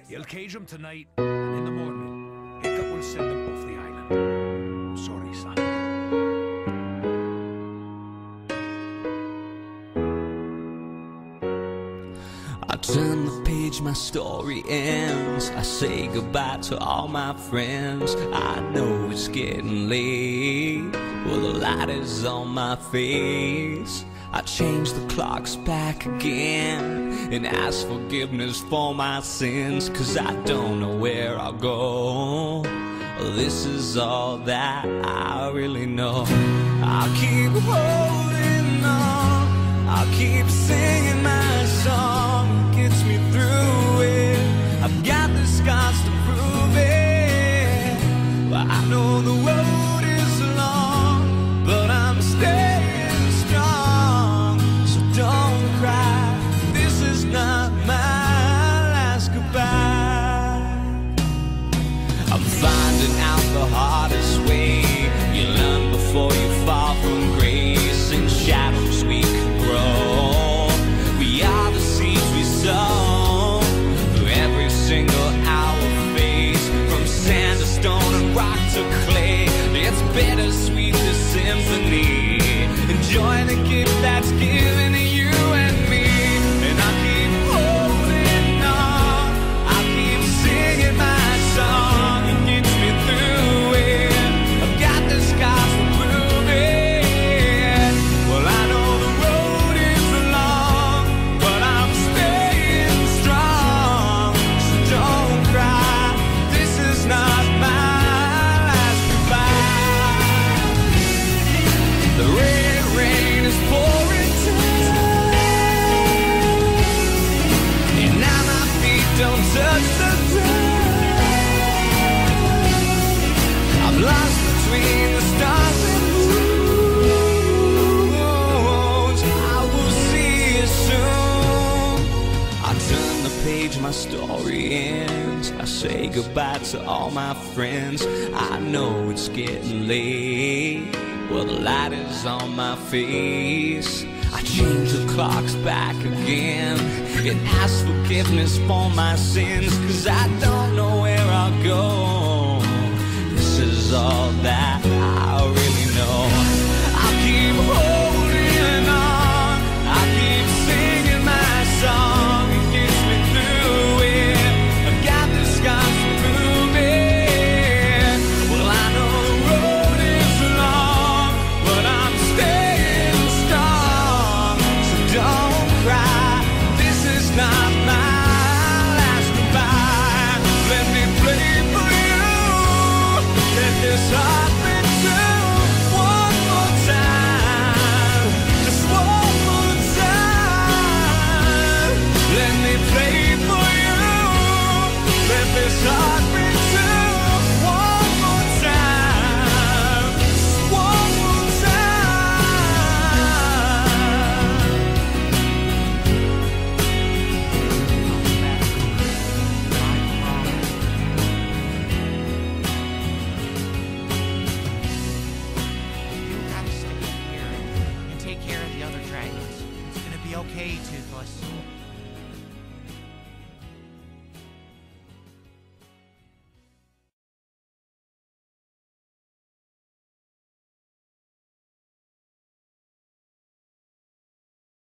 You'll cage him tonight, and in the morning, Hiccup will send him off the island. I'm sorry, son. I turn the page, my story ends. I say goodbye to all my friends. I know it's getting late. Well, the light is on my face. I change the clocks back again and ask forgiveness for my sins, 'cause I don't know where I'll go. This is all that I really know. I'll keep holding on, I'll keep singing my song. It gets me through it. I've got the scars to prove it. But I know the road is long, but I'm staying strong. So don't cry, this is not my last goodbye. I'm finding out the hardest way. You learn before you fall from grace. In shadows we can grow. We are the seeds we sow. Through every single hour phase, from sand to stone and rock to clay. It's bittersweet, the symphony. Enjoy the gift that's given to you and me. And I keep holding on, I keep singing my song. It gets me through it. I've got the scars to prove it. Well, I know the road is long, but I'm staying strong. So don't cry, this is not my last goodbye. The red rain is pouring down, and now my feet don't touch the ground. I'm lost between the stars and moons. I will see you soon. I turn the page, my story ends. I say goodbye to all my friends. I know it's getting late. Well, the light is on my face. I change the clocks back again and ask forgiveness for my sins, 'cause I don't know where I'll go. This is all that I really know. I'll keep holding on, I'll keep singing my song. It gets me through it. I've got the scars to prove it. Well, I know the road is long, but I'm staying strong. So don't cry, this is not my last goodbye. Let me play for you. Let this heart be true. One more time, just one more time. Let me play for you. Let this heart be true. One more time, just one more time. You gotta stay here and take care of the other dragons. It's gonna be okay, Toothless.